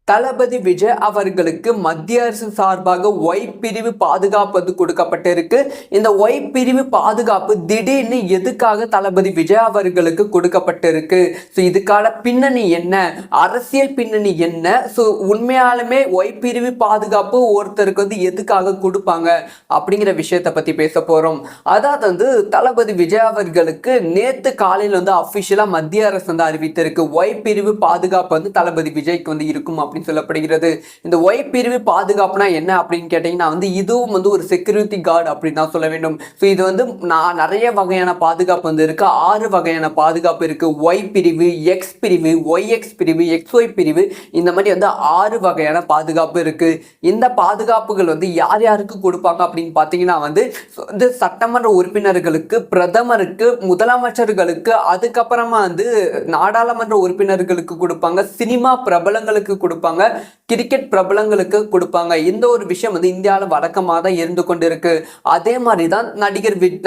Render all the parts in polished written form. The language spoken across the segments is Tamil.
தளபதி விஜய் அவர்களுக்கு மத்திய அரசு சார்பாக ஒய் பிரிவு பாதுகாப்பு வந்து கொடுக்கப்பட்டிருக்கு. இந்த ஒய் பிரிவு பாதுகாப்பு திடீர்னு எதுக்காக தளபதி விஜய் அவர்களுக்கு கொடுக்கப்பட்டிருக்கு? ஸோ இதுக்கான பின்னணி என்ன, அரசியல் பின்னணி என்ன, ஸோ உண்மையாலுமே ஒய் பிரிவு பாதுகாப்பு ஒருத்தருக்கு வந்து எதுக்காக கொடுப்பாங்க அப்படிங்கிற விஷயத்தை பற்றி பேச போகிறோம். அதாவது வந்து தளபதி விஜய் அவர்களுக்கு நேற்று காலையில் வந்து அஃபிஷியலாக மத்திய அரசு வந்து அறிவித்திருக்கு ஒய் பிரிவு பாதுகாப்பு வந்து தளபதி விஜய்க்கு வந்து இருக்கும் அப்படின்னு சொல்லப்படுகிறது. இந்த ஒய் பிரிவு பாதுகாப்புனா என்ன அப்படின்னு கேட்டீங்கன்னா வந்து இதுவும் வந்து ஒரு செக்யூரிட்டி கார்டு அப்படின்னு தான் சொல்ல வேண்டும். ஸோ இது வந்து நிறைய வகையான பாதுகாப்பு வந்து இருக்கு. 6 வகையான பாதுகாப்பு இருக்கு. ஒய் பிரிவு, எக்ஸ் பிரிவு, ஒய்எக்ஸ் பிரிவு, எக்ஸ்ஒய் பிரிவு, இந்த மாதிரி வந்து 6 வகையான பாதுகாப்பு இருக்கு. இந்த பாதுகாப்புகள் வந்து யார் யாருக்கு கொடுப்பாங்க அப்படின்னு பார்த்தீங்கன்னா வந்து சட்டமன்ற உறுப்பினர்களுக்கு, பிரதமருக்கு, முதலமைச்சர்களுக்கு, அதுக்கப்புறமா வந்து நாடாளுமன்ற உறுப்பினர்களுக்கு கொடுப்பாங்க, சினிமா பிரபலங்களுக்கு கொடுப்பாங்க, கிரிக்கெட் பிரபலங்களுக்கு கொடுப்பாங்க. இந்த ஒரு விஷயம் வந்து இந்தியாவில் வழக்கமாக தான் இருந்து கொண்டிருக்கு. அதே மாதிரி தான்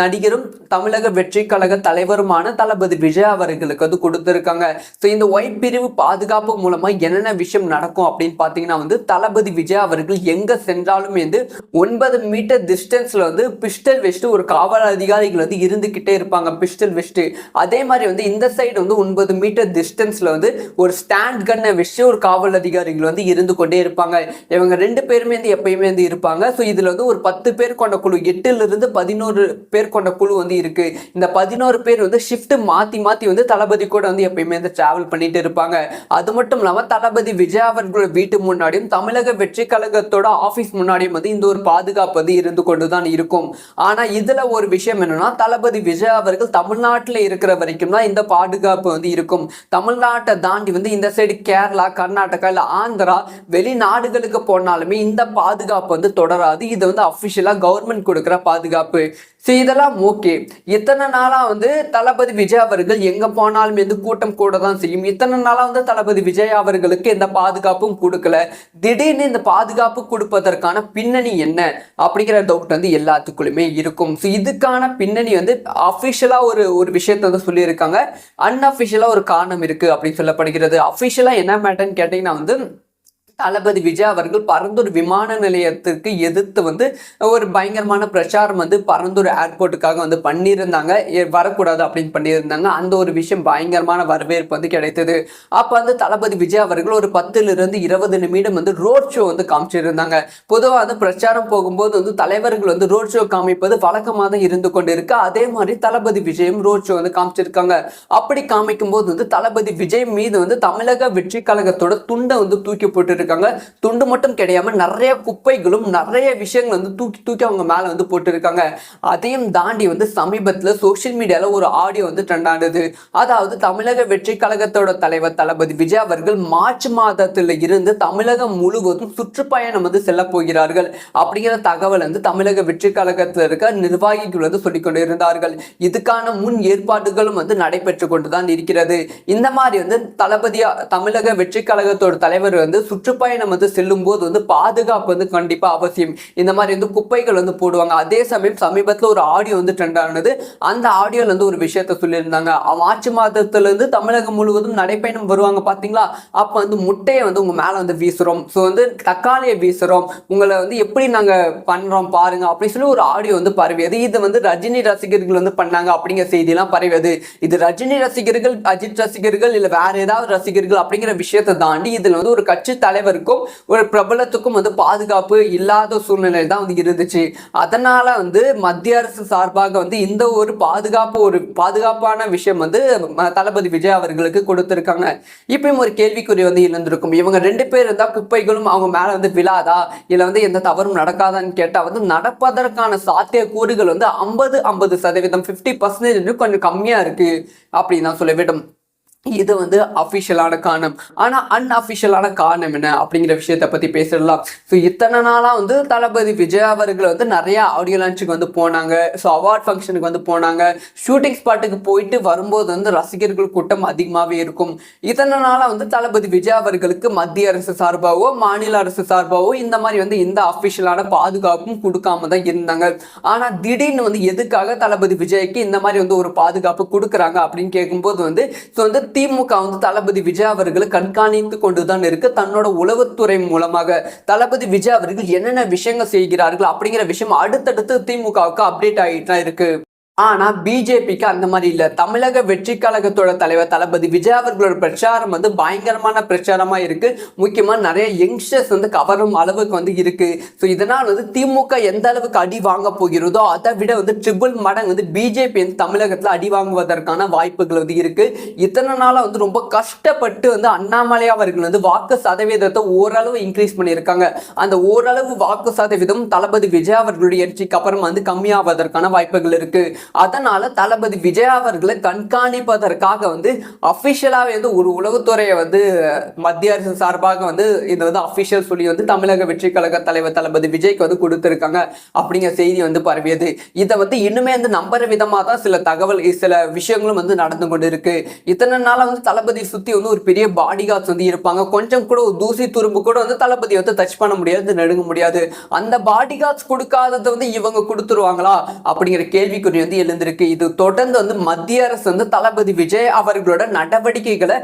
நடிகரும் தமிழக வெற்றி கழக தலைவருமான தளபதி விஜய் அவர்களுக்கு வந்து கொடுத்துருக்காங்க. ஸோ இந்த ஒய் பிரிவு பாதுகாப்பு மூலமா என்னென்ன விஷயம் நடக்கும் அப்படின்னு பார்த்தீங்கன்னா வந்து தளபதி விஜய் அவர்கள் எங்க சென்றாலும் வந்து 9 மீட்டர் டிஸ்டன்ஸ்ல வந்து பிஸ்டல் வச்சுட்டு ஒரு காவல் அதிகாரிகள் வந்து இருந்துகிட்டே இருப்பாங்க, பிஸ்டல் வச்சுட்டு. அதே மாதிரி வந்து இந்த சைடு வந்து 9 மீட்டர் டிஸ்டன்ஸ்ல வந்து ஒரு ஸ்டாண்ட் கன்னை வச்சு ஒரு காவல் அதிகாரிகள் வந்து இருந்து கொண்டே இருப்பாங்க. இவங்க 2 பேருமே வந்து எப்பயுமே வந்து இருப்பாங்க. ஸோ இதுல வந்து ஒரு 10 பேர் கொண்ட குழு, 8ல இருந்து 11 பேர் கொண்ட குழு வந்து இருக்கு. இந்த 11 பேர் வந்து ஷிஃப்ட் மாத்தி மாத்தி வந்து தளபதி கூட வந்து எப்பயுமே வந்து டிராவல் பண்ணிட்டு இருப்பாங்க. அது மட்டும் இல்லாம தளபதி விஜய் அவர்களோட வீட்டு முன்னாடியும் தமிழக வெற்றி கழகத்தோட ஆபீஸ் முன்னாடியும் வந்து இந்த ஒரு பாதுகாப்பு வந்து இருந்து கொண்டுதான் இருக்கும். ஆனா இதுல ஒரு விஷயம் என்னன்னா தளபதி விஜய் அவர்கள் தமிழ்நாட்டில் இருக்கிற வரைக்கும் தான் இந்த பாதுகாப்பு வந்து இருக்கும். தமிழ்நாட்டை தாண்டி வந்து இந்த சைடு கேரளா, கர்நாடகா, ஆந்திரா, வெளிநாடுகளுக்கு போனாலுமே இந்த பாதுகாப்பு வந்து தொடராது. இது வந்து அபிஷியலா கவர்மெண்ட் கொடுக்கிற பாதுகாப்பு. இதெல்லாம் ஓகே. இத்தனை நாளா வந்து தளபதி விஜய் அவர்கள் எங்க போனாலும் எந்த கூட்டம் கூட தான் செய்யும். இத்தனை நாளா வந்து தளபதி விஜய் அவர்களுக்கு எந்த பாதுகாப்பும் கொடுக்கல. திடீர்னு இந்த பாதுகாப்பு கொடுப்பதற்கான பின்னணி என்ன அப்படிங்கிற டவுட் வந்து எல்லாத்துக்குள்ளுமே இருக்கும். ஸோ இதுக்கான பின்னணி வந்து அபிஷியலா ஒரு விஷயத்த வந்து சொல்லியிருக்காங்க, அன்அபிஷியலா ஒரு காரணம் இருக்கு அப்படின்னு சொல்லப்படுகிறது. அபிஷியலா என்ன மேட்டர்ன்னு கேட்டீங்கன்னா வந்து தளபதி விஜய் அவர்கள் பரந்தூர் விமான நிலையத்திற்கு எதிர்த்து வந்து ஒரு பயங்கரமான பிரச்சாரம் வந்து பரந்தூர் ஏர்போர்ட்டுக்காக வந்து பண்ணியிருந்தாங்க, வரக்கூடாது அப்படின்னு பண்ணியிருந்தாங்க. அந்த ஒரு விஷயம் பயங்கரமான வரவேற்பு வந்து கிடைத்தது. அப்போ வந்து தளபதி விஜய் அவர்கள் ஒரு 10லிருந்து 20 நிமிடம் வந்து ரோட் ஷோ வந்து காமிச்சிருந்தாங்க. பொதுவாக வந்து பிரச்சாரம் போகும்போது வந்து தலைவர்கள் வந்து ரோட் ஷோ காமிப்பது வழக்கமாக தான் இருந்து கொண்டு இருக்கு. அதே மாதிரி தளபதி விஜயும் ரோட் ஷோ வந்து காமிச்சிருக்காங்க. அப்படி காமிக்கும் போது வந்து தளபதி விஜய் மீது வந்து தமிழக வெற்றி கழகத்தோட துண்டை வந்து தூக்கி போட்டு துண்டு மட்டும் கிடையாம நிறைய குப்பைகளும் நிறைய விஷயங்கள் வந்து தூக்கி அவங்க மேல வந்து போட்டிருக்காங்க. அதையும் தாண்டி வந்து சமீபத்துல சோசியல் மீடியால ஒரு ஆடியோ வந்து ட்ரெண்ட் ஆனது. அதாவது தமிழக வெற்றி கழகத்தோட தலைவர் தளபதி விஜய் அவர்கள் மார்ச் மாதத்துல இருந்து தமிழகம் முழுவதும் சுற்றுப்பயணம் வந்து செல்ல போகிறார்கள் அப்படிங்கிற தகவல் வந்து தமிழக வெற்றி கழகத்தில் இருக்க நிர்வாகிகள் வந்து சொல்லிக் கொண்டு இருந்தார்கள். இதுக்கான முன் ஏற்பாடுகளும் வந்து நடைபெற்று கொண்டுதான் இருக்கிறது. இந்த மாதிரி வந்து தமிழக வெற்றி கழகத்தோட தலைவர் வந்து சுற்றுப்பயணம் வந்து செல்லும் போது வந்து பாதுகாப்பு வந்து கண்டிப்பா அவசியம். இந்த மாதிரி வந்து குப்பைகள் வந்து போடுவாங்க. அதே சமயம் சமீபத்தில் ஒரு ஆடியோ வந்து ட்ரெண்ட் ஆனது. அந்த ஆடியோல வந்து ஒரு விஷயத்த சொல்லியிருந்தாங்க, மார்ச் மாதத்துல இருந்து தமிழகம் முழுவதும் நடைப்பயணம் வருவாங்க பாத்தீங்களா, அப்ப வந்து முட்டையை வந்து உங்க மேல வந்து வீசுறோம், ஸோ வந்து தக்காளியை வீசுறோம், உங்களை வந்து எப்படி நாங்க பண்றோம் பாருங்க அப்படின்னு சொல்லி ஒரு ஆடியோ வந்து பரவியது. இது வந்து ரஜினி ரசிகர்கள் வந்து பண்ணாங்க அப்படிங்கிற செய்தியெல்லாம் பரவியது. இது ரஜினி ரசிகர்கள், அஜித் ரசிகர்கள், இல்ல வேற ஏதாவது ரசிகர்கள் அப்படிங்கிற விஷயத்தை தாண்டி இதுல வந்து ஒரு கட்சி தலைவருக்கும் ஒரு பிரபலத்துக்கும் வந்து பாதுகாப்பு இல்லாத சூழ்நிலை தான் வந்து இருந்துச்சு. அதனால வந்து மத்திய அரசு சார்பாக வந்து இந்த ஒரு பாதுகாப்பான விஷயம் வந்து தளபதி விஜய் அவர்களுக்கு கொடுத்திருக்காங்க. இப்பயும் ஒரு கேள்விக்குறி வந்து இருந்திருக்கும், இவங்க 2 பேர் இருந்தா குப்பைகளும் அவங்க மேல வந்து விழாதா, இல்ல வந்து எந்த தவறும் நடக்காதான்னு கேட்டா வந்து நடப்பதற்கான சாத்திய கூறுகள் வந்து 50% 50% கொஞ்சம் கம்மியா இருக்கு அப்படின்னு தான் சொல்ல வேண்டும். இது வந்து அஃபிஷியலான காரணம். ஆனால் அன்அஃபிஷியலான காரணம் என்ன அப்படிங்கிற விஷயத்தை பற்றி பேசிடலாம். ஸோ இத்தனை நாளாக வந்து தளபதி விஜய் அவர்கள் வந்து நிறையா ஆடியோ லான்ச்சுக்கு வந்து போனாங்க, ஸோ அவார்ட் ஃபங்க்ஷனுக்கு வந்து போனாங்க, ஷூட்டிங் ஸ்பாட்டுக்கு போயிட்டு வரும்போது வந்து ரசிகர்கள் கூட்டம் அதிகமாகவே இருக்கும். இத்தனை நாளாக வந்து தளபதி விஜய் அவர்களுக்கு மத்திய அரசு சார்பாகவோ மாநில அரசு சார்பாகவோ இந்த மாதிரி வந்து இந்த அஃபிஷியலான பாதுகாப்பும் கொடுக்காம தான் இருந்தாங்க. ஆனால் திடீர்னு வந்து எதுக்காக தளபதி விஜய்க்கு இந்த மாதிரி வந்து ஒரு பாதுகாப்பு கொடுக்குறாங்க அப்படின்னு கேட்கும்போது வந்து ஸோ வந்து திமுக வந்து தளபதி விஜய் அவர்களை கண்காணித்து கொண்டுதான் இருக்கு. தன்னோட உளவுத்துறை மூலமாக தளபதி விஜய் அவர்கள் என்னென்ன விஷயங்கள் செய்கிறார்கள் அப்படிங்கிற விஷயம் அடுத்தடுத்து திமுகவுக்கு அப்டேட் ஆகிட்டு தான் இருக்கு. ஆனா பிஜேபிக்கு அந்த மாதிரி இல்ல. தமிழக வெற்றி கழகத்தோட தலைவர் தளபதி விஜய் அவர்களோட பிரச்சாரம் வந்து பயங்கரமான பிரச்சாரமா இருக்கு. முக்கியமா நிறைய யங்ஸ்டர்ஸ் வந்து கவரும் அளவுக்கு வந்து இருக்கு. ஸோ இதனால் வந்து திமுக எந்த அளவுக்கு அடி வாங்க போகிறதோ அதை விட வந்து ட்ரிபிள் மடங்கு வந்து பிஜேபி வந்து தமிழகத்துல அடி வாங்குவதற்கான வாய்ப்புகள் வந்து இருக்கு. இத்தனை நாளா வந்து ரொம்ப கஷ்டப்பட்டு வந்து அண்ணாமலை அவர்கள் வந்து வாக்கு சதவீதத்தை ஓரளவு இன்க்ரீஸ் பண்ணியிருக்காங்க. அந்த ஓரளவு வாக்கு சதவீதம் தளபதி விஜய் அவர்களுடைய வெற்றிக்கு அப்புறம் வந்து கம்மியாவதற்கான வாய்ப்புகள் இருக்கு. அதனால தளபதி விஜய் அவர்களை கண்காணிப்பதற்காக வந்து அபிஷியலாவே வந்து ஒரு உளவுத்துறையை வந்து மத்திய அரசு சார்பாக வந்து இது வந்து அபிஷியல் சொல்லி வந்து தமிழக வெற்றி கழக தலைவர் தளபதி விஜய்க்கு வந்து கொடுத்திருக்காங்க அப்படிங்கிற செய்தி வந்து பரவியது. இதை வந்து இன்னுமே வந்து நம்புற விதமா தான் சில விஷயங்களும் வந்து நடந்து கொண்டு இருக்கு. இத்தனை நாள வந்து தளபதி சுத்தி வந்து ஒரு பெரிய பாடி கார்ட்ஸ் வந்து இருப்பாங்க. கொஞ்சம் கூட ஒரு தூசி துரும்பு கூட வந்து தளபதி வந்து டச் பண்ண முடியாது, நெருங்க முடியாது. அந்த பாடி கார்ட்ஸ் கொடுக்காததை வந்து இவங்க கொடுத்துருவாங்களா அப்படிங்கிற கேள்விக்குறி வந்து எழுந்திருக்கு. இது தொடர்ந்து வந்து மத்திய அரசு வந்து தளபதி விஜய் அவர்களோட நடவடிக்கைகளை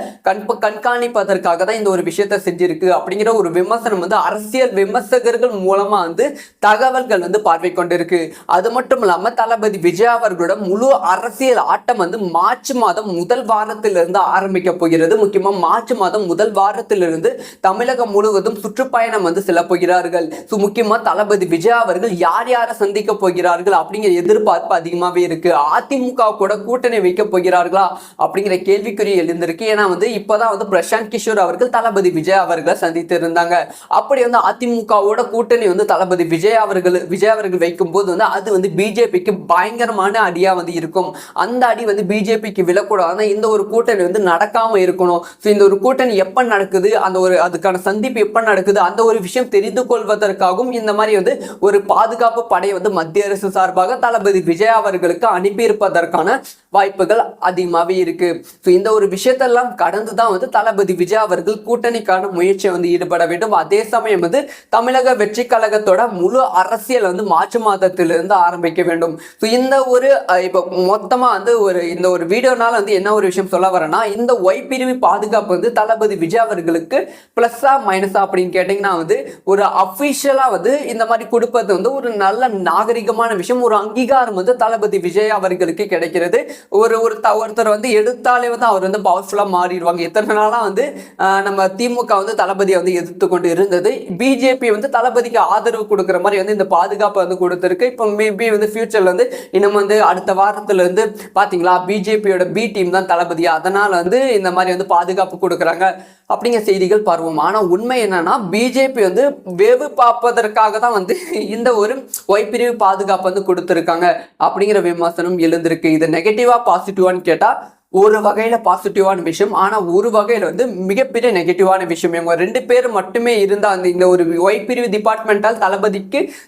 கண்காணிப்பதற்காக தான் இந்த ஒரு விஷயத்தை செஞ்சிருக்கு அப்படிங்கிற ஒரு விமர்சனம் வந்து அரசியல் விமர்சகர்கள் மூலமா வந்து தகவல்கள் வந்து பார்வை கொண்டிருக்கு. அது மட்டும் இல்லாம தளபதி விஜய் அவர்களோட முழு அரசியல் ஆட்டம் வந்து மார்ச் மாதம் முதல் வாரத்திலிருந்து ஆரம்பிக்க போகிறது. முக்கியமா மார்ச் மாதம் முதல் வாரத்திலிருந்து தமிழகம் முழுவதும் சுற்றுப்பயணம் வந்து செல்ல போகிறார்கள். முக்கியமா தளபதி விஜய் அவர்கள் யார் யாரை சந்திக்க போகிறார்கள் அப்படிங்கிற எதிர்பார்ப்பு அதிகமாவே இருக்கு. அதிமுக கூட கூட்டணி வைக்க போகிறார்களா அப்படிங்கிற கேள்விக்குறி எழுந்திருக்கு. ஏன்னா வந்து இப்பதான் வந்து பிரசாந்த் கிஷோர் அவர்கள் தளபதி விஜய் அவர்களை சந்தித்து இருந்தாங்க. அப்படி வந்து அதிமுகவோட கூட்டணி வந்து தளபதி விஜய் அவர்கள் வைக்கும் போது வந்து அது வந்து பிஜேபிக்கு பயங்கரமான அடியா வந்து இருக்கும். அந்த அடி வந்து பிஜேபிக்கு விழக்கூடாது. இந்த ஒரு கூட்டணி வந்து நடக்காம இருக்கணும். இந்த ஒரு கூட்டணி எப்ப நடக்குது, அந்த ஒரு அதுக்கான சந்திப்பு எப்ப நடக்குது, அந்த ஒரு விஷயம் தெரிந்து கொள்வதற்காகவும் இந்த மாதிரி வந்து ஒரு பாதுகாப்பு படையை வந்து மத்திய அரசு சார்பாக தளபதி விஜய் அவர்களுக்கு அனுப்பியிருப்பதற்கான வாய்ப்புகள் அதிகமாகவே இருக்கு. இந்த ஒரு விஷயத்தெல்லாம் கடந்துதான் வந்து தளபதி விஜய் அவர்கள் கூட்டணிக்கான முயற்சியை வந்து ஈடுபட வேண்டும். அதே சமயம் வந்து தமிழக வெற்றி கழகத்தோட முழு அரசியல் வந்து மார்ச் மாதத்திலிருந்து ஆரம்பிக்க வேண்டும். இந்த ஒரு இப்போ மொத்தமா வந்து இந்த ஒரு வீடியோனால வந்து என்ன ஒரு விஷயம் சொல்ல வரேன்னா, இந்த ஒய் பிரிவு பாதுகாப்பு வந்து தளபதி விஜய் அவர்களுக்கு பிளஸ்ஸா மைனஸா அப்படின்னு கேட்டீங்கன்னா வந்து ஒரு அபிஷியலா வந்து இந்த மாதிரி கொடுப்பது வந்து ஒரு நல்ல நாகரிகமான விஷயம், ஒரு அங்கீகாரம் வந்து தளபதி விஜய் அவர்களுக்கு கிடைக்கிறது. ஒருத்தர் வந்து எடுத்தாலே வந்து அவர் வந்து பவர்ஃபுல்லா மாறிடுவாங்க. எத்தனை நாளா வந்து நம்ம திமுக வந்து தளபதியை வந்து எதிர்த்து கொண்டு இருந்தது. பிஜேபி வந்து தளபதிக்கு ஆதரவு கொடுக்குற மாதிரி வந்து இந்த பாதுகாப்பு வந்து கொடுத்திருக்கு. இப்போ மேபி வந்து ஃபியூச்சர்ல வந்து இன்னும் வந்து அடுத்த வாரத்துல இருந்து பாத்தீங்களா பிஜேபியோட பி டீம் தான் தளபதி, அதனால வந்து இந்த மாதிரி வந்து பாதுகாப்பு கொடுக்குறாங்க அப்படிங்கிற செய்திகள் பரவும். ஆனா உண்மை என்னன்னா பிஜேபி வந்து வேவு பார்ப்பதற்காக தான் வந்து இந்த ஒரு ஒய் பிரிவு பாதுகாப்பு வந்து கொடுத்திருக்காங்க அப்படிங்கிற விமர்சனம் எழுந்திருக்கு. இது நெகட்டிவா பாசிட்டிவான்னு கேட்டா ஒரு வகையில பாசிட்டிவான விஷயம், ஆனா ஒரு வகையில வந்து மிகப்பெரிய நெகட்டிவான விஷயம். இவங்க ரெண்டு பேர் மட்டுமே இருந்தா அந்த இந்த ஒரு ஒய் பிரிவு டிபார்ட்மெண்டால்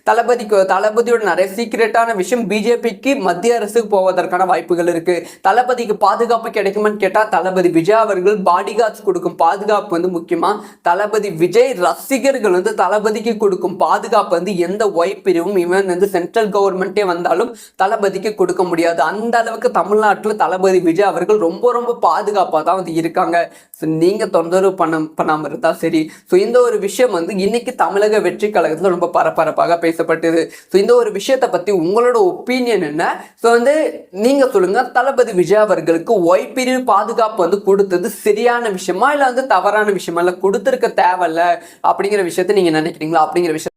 தளபதியோட நிறைய சீக்கிரட்டான விஷயம் பிஜேபிக்கு மத்திய அரசுக்கு போவதற்கான வாய்ப்புகள் இருக்கு. தளபதிக்கு பாதுகாப்பு கிடைக்குமான்னு கேட்டா தளபதி விஜய் அவர்கள் பாடி கார்ட்ஸ் கொடுக்கும் பாதுகாப்பு வந்து முக்கியமா தளபதி விஜய் ரசிகர்கள் வந்து தளபதிக்கு கொடுக்கும் பாதுகாப்பு வந்து எந்த ஒய் பிரிவும் இவன் வந்து சென்ட்ரல் கவர்மெண்டே வந்தாலும் தளபதிக்கு கொடுக்க முடியாது. அந்த அளவுக்கு தமிழ்நாட்டில் தளபதி விஜய் அவர்கள் ரொம்ப ரொம்ப பாதுகாப்பா தான் வந்து இருக்காங்க. நீங்க தொந்தரவு பண்ணாம இருந்தா சரி. இந்த ஒரு விஷயம் வந்து இன்னைக்கு தமிழக வெற்றி கழகத்துல ரொம்ப பரபரப்பாக பேசப்பட்டது. இந்த ஒரு விஷயத்தை பத்தி உங்களோட ஒப்பீனியன் என்ன? வந்து நீங்க சொல்லுங்க, தளபதி விஜய் அவர்களுக்கு ஒய் பிரிவு பாதுகாப்பு வந்து கொடுத்தது சரியான விஷயமா இல்ல வந்து தவறான விஷயமா, இல்ல கொடுத்திருக்க தேவையில்ல அப்படிங்கிற விஷயத்த நீங்க நினைக்கிறீங்களா அப்படிங்கிற விஷயம்.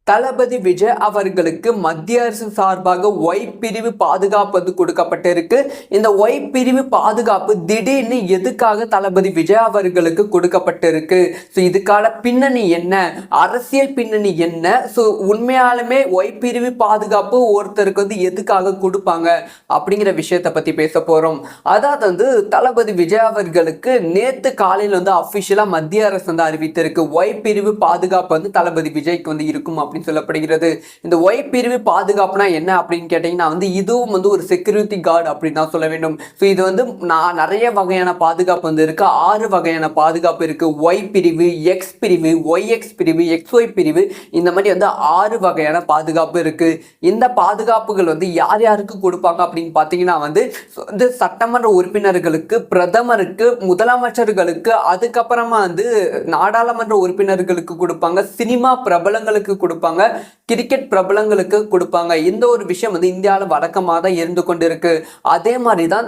தளபதி விஜய் அவர்களுக்கு மத்திய அரசு சார்பாக ஒய் பிரிவு பாதுகாப்பு வந்து கொடுக்கப்பட்டிருக்கு. இந்த ஒய் பிரிவு பாதுகாப்பு திடீர்னு எதுக்காக தளபதி விஜய் அவர்களுக்கு கொடுக்கப்பட்டிருக்கு, இதுக்கான பின்னணி என்ன, அரசியல் பின்னணி என்ன, உண்மையாலுமே ஒய் பிரிவு பாதுகாப்பு ஒருத்தருக்கு வந்து எதுக்காக கொடுப்பாங்க அப்படிங்கிற விஷயத்தை பத்தி பேச போறோம். அதாவது வந்து தளபதி விஜய் அவர்களுக்கு நேத்து காலையில் வந்து அபிஷியலா மத்திய அரசு வந்து அறிவித்திருக்கு ஒய் பிரிவு பாதுகாப்பு வந்து தளபதி விஜய்க்கு வந்து இருக்கும் அப்படின்னு அப்படின்னு சொல்லப்படுகிறது. இந்த ஒய் பிரிவு பாதுகாப்புனா என்ன அப்படின்னு கேட்டீங்கன்னா வந்து இதுவும் வந்து ஒரு செக்யூரிட்டி கார்டு அப்படின்னு தான் சொல்ல வேண்டும். ஸோ இது வந்து நிறைய வகையான பாதுகாப்பு வந்து இருக்கு. 6 வகையான பாதுகாப்பு இருக்கு. ஒய் பிரிவு, எக்ஸ் பிரிவு, ஒய்எக்ஸ் பிரிவு, எக்ஸ்ஒய் பிரிவு, இந்த மாதிரி வந்து 6 வகையான பாதுகாப்பு இருக்கு. இந்த பாதுகாப்புகள் வந்து யார் யாருக்கு கொடுப்பாங்க அப்படின்னு பார்த்தீங்கன்னா வந்து சட்டமன்ற உறுப்பினர்களுக்கு, பிரதமருக்கு, முதலமைச்சர்களுக்கு, அதுக்கப்புறமா வந்து நாடாளுமன்ற உறுப்பினர்களுக்கு கொடுப்பாங்க, சினிமா பிரபலங்களுக்கு கொடுப்பாங்க, கிரிக்கெட் பிரபலங்களுக்கு கொடுப்பாங்க. இந்த ஒரு விஷயம் வந்து இந்தியாவில் வழக்கமாக தான் இருந்து கொண்டிருக்கு. அதே மாதிரி தான்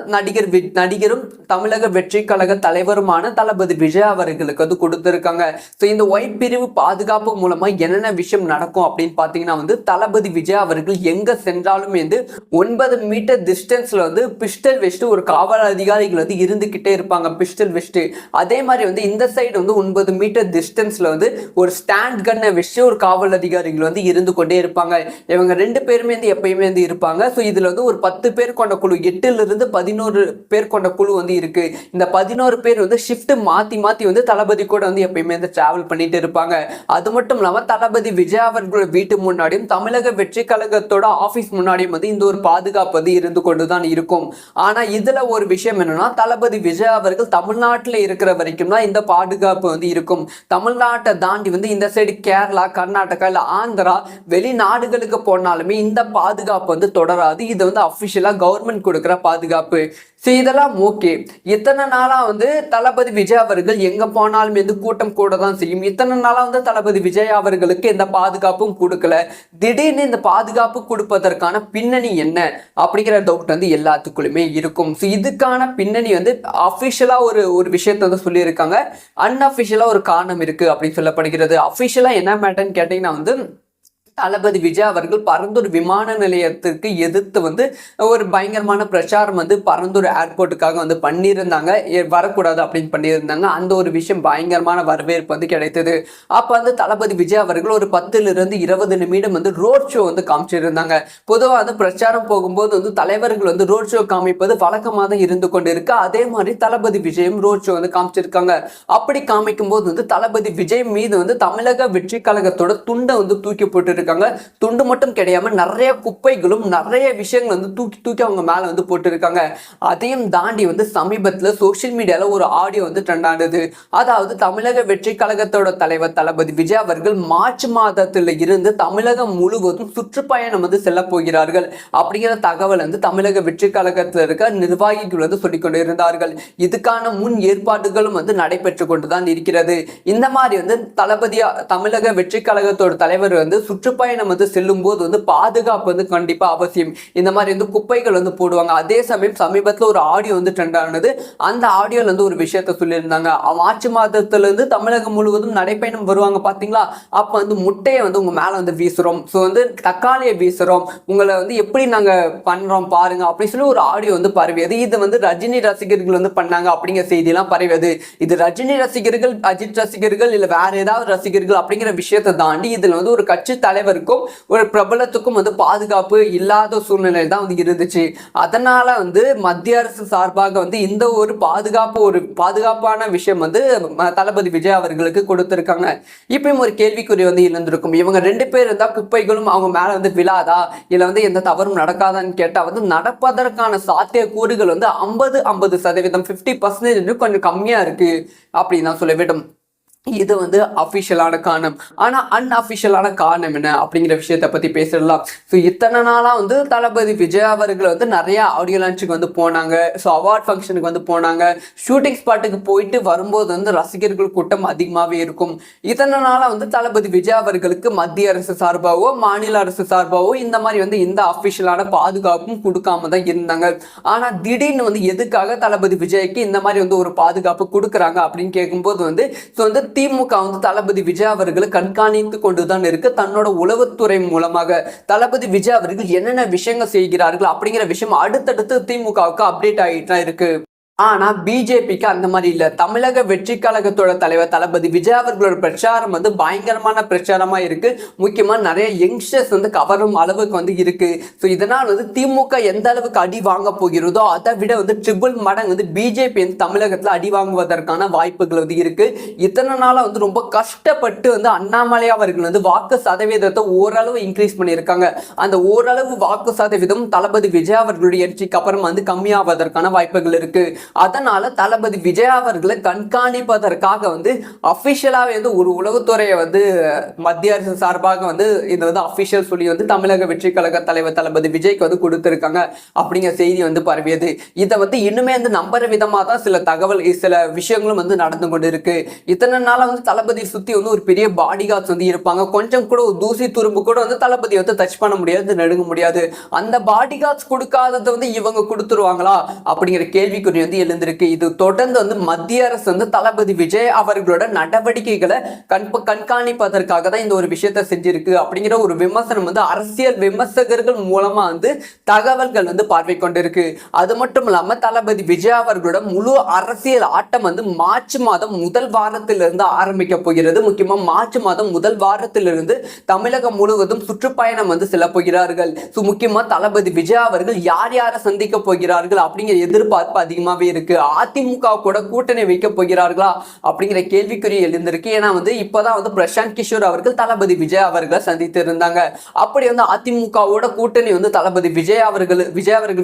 நடிகரும் தமிழக வெற்றி கழக தலைவருமான தளபதி விஜய் அவர்களுக்கு வந்து கொடுத்துருக்காங்க. ஸோ இந்த ஒய் பிரிவு பாதுகாப்பு மூலமா என்னென்ன விஷயம் நடக்கும் அப்படின்னு பார்த்தீங்கன்னா வந்து தளபதி விஜய் அவர்கள் எங்க சென்றாலும் வந்து 9 மீட்டர் டிஸ்டன்ஸ்ல வந்து பிஸ்டல் வெஸ்ட் ஒரு காவல் அதிகாரிகள் வந்து இருந்துகிட்டே இருப்பாங்க. பிஸ்டல் வெஸ்ட் அதே மாதிரி வந்து இந்த சைடு வந்து 9 மீட்டர் டிஸ்டன்ஸ்ல வந்து ஒரு ஸ்டாண்ட் கன்னை வச்சு ஒரு காவல் அதிகாரிகள் வந்து இருந்து கொண்டே இருப்பாங்க. இவங்க 2 பேருமே வந்து எப்பயுமே வந்து இருப்பாங்க. ஸோ இதுல வந்து ஒரு 10 பேர் கொண்ட குழு, 8ல இருந்து 11 பேர் கொண்ட குழு வந்து இருக்கு. இந்த 11 பேர் வந்து ஷிஃப்ட் மாத்தி மாத்தி வந்து தளபதி கூட வந்து எப்பயுமே வந்து டிராவல் பண்ணிட்டு இருப்பாங்க. அது மட்டும் இல்லாம தளபதி விஜய் அவர்களோட வீட்டு முன்னாடியும் தமிழக வெற்றி கழகத்தோட ஆபீஸ் முன்னாடியும் வந்து இந்த ஒரு பாதுகாப்பு வந்து இருந்து கொண்டுதான் இருக்கும். ஆனா இதுல ஒரு விஷயம் என்னன்னா தளபதி விஜய் அவர்கள் தமிழ்நாட்டில் இருக்கிற வரைக்கும் தான் இந்த பாதுகாப்பு வந்து இருக்கும். தமிழ்நாட்டை தாண்டி வந்து இந்த சைடு கேரளா, கர்நாடகா இல்ல ஆந்திரா, வெளிநாடுகளுக்கு போனாலுமே இந்த பாதுகாப்பு வந்து தொடராது. இது வந்து அபிஷியலா கவர்மெண்ட் கொடுக்கிற பாதுகாப்பு. ஸோ இதெல்லாம் ஓகே. இத்தனை நாளா வந்து தளபதி விஜய் அவர்கள் எங்க போனாலும் வந்து கூட்டம் கூட தான் செய்யும். இத்தனை நாளா வந்து தளபதி விஜய் அவர்களுக்கு எந்த பாதுகாப்பும் கொடுக்கல. திடீர்னு இந்த பாதுகாப்பு கொடுப்பதற்கான பின்னணி என்ன அப்படிங்கிற டவுட் வந்து எல்லாத்துக்குள்ளுமே இருக்கும். ஸோ இதுக்கான பின்னணி வந்து அஃபிஷியலா ஒரு விஷயத்த வந்து சொல்லியிருக்காங்க. அன்அஃபிஷியலா ஒரு காரணம் இருக்கு அப்படின்னு சொல்லப்படுகிறது. அஃபிஷியலா என்ன மேட்டர்ன்னு கேட்டீங்கன்னா வந்து தளபதி விஜய் அவர்கள் பரந்தூர் விமான நிலையத்திற்கு எதிர்த்து வந்து ஒரு பயங்கரமான பிரச்சாரம் வந்து பரந்தூர் ஏர்போர்ட்டுக்காக வந்து பண்ணியிருந்தாங்க. வரக்கூடாது அப்படின்னு பண்ணியிருந்தாங்க. அந்த ஒரு விஷயம் பயங்கரமான வரவேற்பு வந்து கிடைத்தது. அப்போ வந்து தளபதி விஜய் அவர்கள் ஒரு 10லிருந்து 20 நிமிடம் வந்து ரோட் ஷோ வந்து காமிச்சிருந்தாங்க. பொதுவாக வந்து பிரச்சாரம் போகும்போது வந்து தலைவர்கள் வந்து ரோட் ஷோ காமிப்பது வழக்கமாக தான் இருந்து கொண்டு இருக்கு. அதே மாதிரி தளபதி விஜயும் ரோட் ஷோ வந்து காமிச்சிருக்காங்க. அப்படி காமிக்கும் போது வந்து தளபதி விஜய் மீது வந்து தமிழக வெற்றி கழகத்தோட துண்டை வந்து தூக்கி போட்டு துண்டு மட்டும் கிடையாம நிறைய குப்பைகளும் நிறைய விஷயங்கள் வந்து தூக்கி அவங்க மேல வந்து போட்டிருக்காங்க. அதையும் தாண்டி வந்து சமீபத்தில் சோசியல் மீடியால ஒரு ஆடியோ வந்து ட்ரெண்ட் ஆனது. அதாவது தமிழக வெற்றி கழகத்தோட தலைவர் தளபதி விஜய் அவர்கள் மார்ச் மாதத்துல இருந்து தமிழகம் முழுவதும் சுற்றுப்பயணம் வந்து செல்ல போகிறார்கள் அப்படிங்கிற தகவல் வந்து தமிழக வெற்றி கழகத்தில் இருக்க நிர்வாகிகள் வந்து சொல்லிக்கொண்டு இருந்தார்கள். இதுக்கான முன் ஏற்பாடுகளும் வந்து நடைபெற்று கொண்டுதான் இருக்கிறது. இந்த மாதிரி வந்து தமிழக வெற்றி கழகத்தோட தலைவர் வந்து சுற்றுப்பயணம் வந்து செல்லும் போது வந்து பாதுகாப்பு வந்து கண்டிப்பா அவசியம். இந்த மாதிரி வந்து குப்பைகள் வந்து போடுவாங்க. அதே சமயம் சமீபத்தில் ஒரு ஆடியோ வந்து ட்ரெண்ட் ஆனது. அந்த ஆடியோல வந்து ஒரு விஷயத்த சொல்லியிருந்தாங்க. மார்ச் மாதத்துல இருந்து தமிழகம் முழுவதும் நடைப்பயணம் வருவாங்க பாத்தீங்களா, அப்ப வந்து முட்டையை வந்து உங்க மேல வந்து வீசுறோம், ஸோ வந்து தக்காளியை வீசுறோம், உங்களை வந்து எப்படி நாங்க பண்றோம் பாருங்க அப்படின்னு சொல்லி ஒரு ஆடியோ வந்து பரவியது. இது வந்து ரஜினி ரசிகர்கள் வந்து பண்ணாங்க அப்படிங்கிற செய்தி எல்லாம் பரவியது. இது ரஜினி ரசிகர்கள், அஜித் ரசிகர்கள் இல்ல வேற ஏதாவது ரசிகர்கள் அப்படிங்கிற விஷயத்தை தாண்டி இதுல வந்து ஒரு கட்சி தலைவருக்கும் ஒரு பிரபலத்துக்கும் வந்து பாதுகாப்பு இல்லாத சூழ்நிலை தான் வந்து இருந்துச்சு. அதனால வந்து மத்திய அரசு சார்பாக வந்து இந்த ஒரு பாதுகாப்பான விஷயம் வந்து தளபதி விஜய் அவர்களுக்கு கொடுத்திருக்காங்க. இப்பயும் ஒரு கேள்விக்குறி வந்து இருந்திருக்கும். இவங்க 2 பேர் இருந்தா குப்பைகளும் அவங்க மேல வந்து விழாதா இல்ல வந்து எந்த தவறும் நடக்காதான்னு கேட்டா வந்து நடப்பதற்கான சாத்திய கூறுகள் வந்து 50% 50% கொஞ்சம் கம்மியா இருக்கு அப்படின்னு தான் சொல்ல வேண்டும். இது வந்து அஃபிஷியலான காரணம். ஆனால் அன்அஃபிஷியலான காரணம் என்ன அப்படிங்கிற விஷயத்தை பற்றி பேசிடலாம். ஸோ இத்தனை நாளாக வந்து தளபதி விஜய் அவர்கள் வந்து நிறைய ஆடியோ லான்ச்சுக்கு வந்து போனாங்க. ஸோ அவார்ட் ஃபங்க்ஷனுக்கு வந்து போனாங்க. ஷூட்டிங் ஸ்பாட்டுக்கு போயிட்டு வரும்போது வந்து ரசிகர்கள் கூட்டம் அதிகமாகவே இருக்கும். இத்தனை நாளாக வந்து தளபதி விஜய் அவர்களுக்கு மத்திய அரசு சார்பாகவோ மாநில அரசு சார்பாகவோ இந்த மாதிரி வந்து இந்த அஃபிஷியலான பாதுகாப்பும் கொடுக்காம தான் இருந்தாங்க. ஆனால் திடீர்னு வந்து எதுக்காக தளபதி விஜய்க்கு இந்த மாதிரி வந்து ஒரு பாதுகாப்பு கொடுக்குறாங்க அப்படின்னு கேட்கும்போது வந்து ஸோ வந்து திமுக வந்து தளபதி விஜய் அவர்களை கண்காணித்து கொண்டுதான் இருக்கு. தன்னோட உளவுத்துறை மூலமாக தளபதி விஜய் அவர்கள் என்னென்ன விஷயங்கள் செய்கிறார்கள் அப்படிங்கிற விஷயம் அடுத்தடுத்து திமுகவுக்கு அப்டேட் ஆகிட்டு தான் இருக்கு. ஆனா பிஜேபிக்கு அந்த மாதிரி இல்ல. தமிழக வெற்றி கழகத்தோட தலைவர் தளபதி விஜய் அவர்களோட பிரச்சாரம் வந்து பயங்கரமான பிரச்சாரமா இருக்கு. முக்கியமா நிறைய யங்ஸ்டர்ஸ் வந்து கவரும் அளவுக்கு வந்து இருக்கு. ஸோ இதனால் வந்து திமுக எந்த அளவுக்கு அடி வாங்க போகிறதோ அதை விட வந்து ட்ரிபிள் மடங்கு வந்து பிஜேபி வந்து தமிழகத்துல அடி வாங்குவதற்கான வாய்ப்புகள் வந்து இருக்கு. இத்தனை நாளா வந்து ரொம்ப கஷ்டப்பட்டு வந்து அண்ணாமலை அவர்கள் வந்து வாக்கு சதவீதத்தை ஓரளவு இன்க்ரீஸ் பண்ணியிருக்காங்க. அந்த ஓரளவு வாக்கு சதவீதம் தளபதி விஜய் அவர்களுடைய வெற்றிக்கு அப்புறம் வந்து கம்மியாவதற்கான வாய்ப்புகள் இருக்கு. அதனால தளபதி விஜய் அவர்களை கண்காணிப்பதற்காக வந்து அபிஷியலாவே வந்து ஒரு உளவுத்துறையை வந்து மத்திய அரசு சார்பாக வந்து இது வந்து அபிஷியல் சொல்லி வந்து தமிழக வெற்றி கழக தலைவர் தளபதி விஜய்க்கு வந்து கொடுத்திருக்காங்க அப்படிங்கிற செய்தி வந்து பரவியது. இதை வந்து இன்னுமே வந்து நம்புற விதமா தான் சில விஷயங்களும் வந்து நடந்து கொண்டு இருக்கு. இத்தனை நாளா வந்து தளபதி சுத்தி வந்து ஒரு பெரிய பாடி கார்ட்ஸ் வந்து இருப்பாங்க. கொஞ்சம் கூட ஒரு தூசி துரும்பு கூட வந்து தளபதி வந்து டச் பண்ண முடியாது, நெருங்க முடியாது. அந்த பாடி கார்ட்ஸ் கொடுக்காததை வந்து இவங்க கொடுத்துருவாங்களா அப்படிங்கிற கேள்விக்குறி வந்து எழுந்திருக்கு. இது தொடர்ந்து வந்து மத்திய அரசு வந்து தளபதி விஜய் அவர்களோட நடவடிக்கைகளை கண்காணிப்பதற்காக தான் இந்த ஒரு விஷயத்தை செஞ்சிருக்கு அப்படிங்கிற ஒரு விமர்சனம் வந்து அரசியல் விமர்சகர்கள் மூலமா வந்து தகவல்கள் வந்து பார்வை கொண்டிருக்கு. அது மட்டும் இல்லாம தளபதி விஜய் அவர்களோட முழு அரசியல் ஆட்டம் வந்து மார்ச் மாதம் முதல் வாரத்திலிருந்து ஆரம்பிக்க போகிறது. முக்கியமா மார்ச் மாதம் முதல் வாரத்திலிருந்து தமிழகம் முழுவதும் சுற்றுப்பயணம் வந்து செல்ல போகிறார்கள். முக்கியமா தளபதி விஜய் அவர்கள் யார் யாரை சந்திக்க போகிறார்கள் அப்படிங்கிற எதிர்பார்ப்பு அதிகமாவே இருக்கு. அதிமுக கூட கூட்டணி வைக்க போகிறார்களா அப்படிங்கிற கேள்விக்குறி எழுந்திருக்கு. ஏன்னா வந்து இப்பதான் வந்து பிரசாந்த் கிஷோர் அவர்கள் தளபதி விஜய் அவர்களை சந்தித்து இருந்தாங்க. அப்படி வந்து அதிமுகவோட கூட்டணி வந்து தளபதி விஜய் அவர்கள்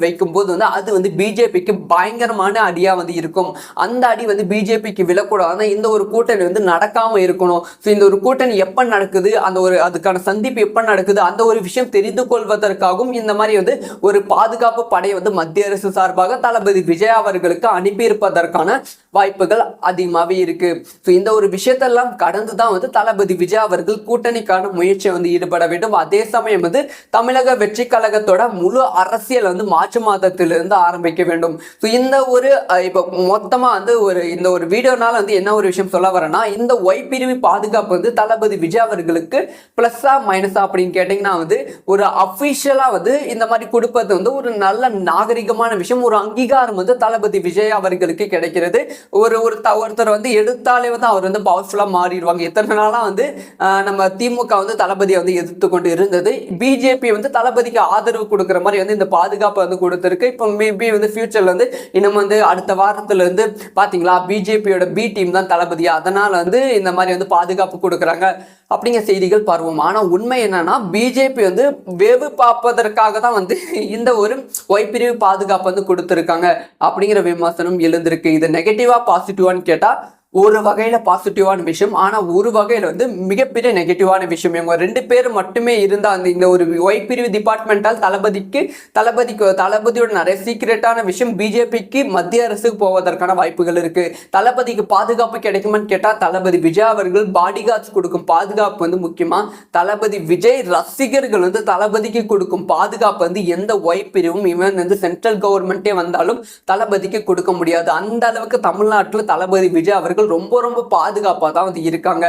வைக்கும் போது வந்து அது வந்து பிஜேபிக்கு பயங்கரமான அடியா வந்து இருக்கும். அந்த அடி வந்து பிஜேபிக்கு விழக்கூடாது. இந்த ஒரு கூட்டணி வந்து நடக்காம இருக்கணும். இந்த ஒரு கூட்டணி எப்ப நடக்குது, அந்த ஒரு அதுக்கான சந்திப்பு எப்ப நடக்குது, அந்த ஒரு விஷயம் தெரிந்து கொள்வதற்காகவும் இந்த மாதிரி வந்து ஒரு பாதுகாப்பு படையை வந்து மத்திய அரசு சார்பாக தளபதி விஜய் அவர்களுக்கு அனுப்பியிருப்பதற்கான வாய்ப்புகள் அதிகமாகவே இருக்கு. இந்த ஒரு விஷயத்தெல்லாம் கடந்து தான் வந்து தளபதி விஜய் அவர்கள் கூட்டணிக்கான முயற்சியை வந்து ஈடுபட வேண்டும். அதே சமயம் வந்து தமிழக வெற்றி கழகத்தோட முழு அரசியல் வந்து மார்ச் மாதத்திலிருந்து ஆரம்பிக்க வேண்டும். இந்த ஒரு இப்போ மொத்தமா வந்து இந்த ஒரு வீடியோனால வந்து என்ன ஒரு விஷயம் சொல்ல வரேன்னா, இந்த ஒய் பிரிவு பாதுகாப்பு வந்து தளபதி விஜய் அவர்களுக்கு பிளஸ்ஸா மைனஸா அப்படின்னு கேட்டீங்கன்னா வந்து ஒரு அபிஷியலா வந்து இந்த மாதிரி கொடுப்பது வந்து ஒரு நல்ல நாகரிகமான விஷயம், ஒரு அங்கீகாரம் வந்து தளபதி விஜய் அவர்களுக்கு கிடைக்கிறது. ஒருத்தர் வந்து எடுத்தாலே வந்து அவர் வந்து பவர்ஃபுல்லா மாறிடுவாங்க. எத்தனை நாளா வந்து நம்ம திமுக வந்து தளபதியை வந்து எதிர்த்து கொண்டு இருந்தது. பிஜேபி வந்து தளபதிக்கு ஆதரவு கொடுக்குற மாதிரி வந்து இந்த பாதுகாப்பு வந்து கொடுத்திருக்கு. இப்போ மேபி வந்து ஃபியூச்சர்ல வந்து இன்னும் வந்து அடுத்த வாரத்துல இருந்து பாத்தீங்களா பிஜேபியோட பி டீம் தான் தளபதி, அதனால வந்து இந்த மாதிரி வந்து பாதுகாப்பு கொடுக்குறாங்க அப்படிங்கிற செய்திகள் பரவும். ஆனா உண்மை என்னன்னா பிஜேபி வந்து வேவு பார்ப்பதற்காக தான் வந்து இந்த ஒரு ஒய் பிரிவு பாதுகாப்பு வந்து கொடுத்திருக்காங்க அப்படிங்கிற விமர்சனம் எழுந்திருக்கு. இது நெகட்டிவா பாசிட்டிவான்னு கேட்டா ஒரு வகையில பாசிட்டிவான விஷயம், ஆனா ஒரு வகையில வந்து மிகப்பெரிய நெகட்டிவான விஷயம். இவங்க ரெண்டு பேர் மட்டுமே இருந்தா அந்த இந்த ஒரு ஒய் பிரிவு டிபார்ட்மெண்டால் தளபதியோட நிறைய சீக்கிரட்டான விஷயம் பிஜேபிக்கு மத்திய அரசுக்கு போவதற்கான வாய்ப்புகள் இருக்கு. தளபதிக்கு பாதுகாப்பு கிடைக்குமான்னு கேட்டா தளபதி விஜய் அவர்கள் பாடி கார்ட்ஸ் கொடுக்கும் பாதுகாப்பு வந்து முக்கியமா தளபதி விஜய் ரசிகர்கள் வந்து தளபதிக்கு கொடுக்கும் பாதுகாப்பு வந்து எந்த ஒய் பிரிவும் இவன் வந்து சென்ட்ரல் கவர்மெண்டே வந்தாலும் தளபதிக்கு கொடுக்க முடியாது. அந்த அளவுக்கு தமிழ்நாட்டில் தளபதி விஜய் அவர்கள் ரொம்ப ரொம்ப பாதுகாப்பா தான் வந்து இருக்காங்க.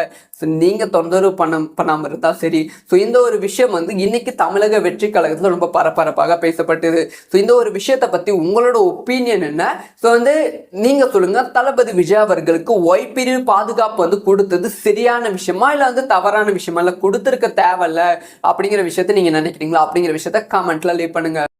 நீங்க தொந்தரவு பண்ணாம இருந்தா சரி. இந்த ஒரு விஷயம் வந்து இன்னைக்கு தமிழக வெற்றி கழகத்துல ரொம்ப பரபரப்பாக பேசப்பட்டது. இந்த ஒரு விஷயத்தை பத்தி உங்களோட ஒப்பீனியன் என்ன? வந்து நீங்க சொல்லுங்க, தளபதி விஜய் அவர்களுக்கு ஒய் பிரிவு பாதுகாப்பு வந்து கொடுத்தது சரியான விஷயமா இல்ல வந்து தவறான விஷயமா, இல்ல கொடுத்திருக்க தேவையில்ல அப்படிங்கிற விஷயத்த நீங்க நினைக்கிறீங்களா அப்படிங்கிற விஷயத்த கமெண்ட்ல லீவ் பண்ணுங்க.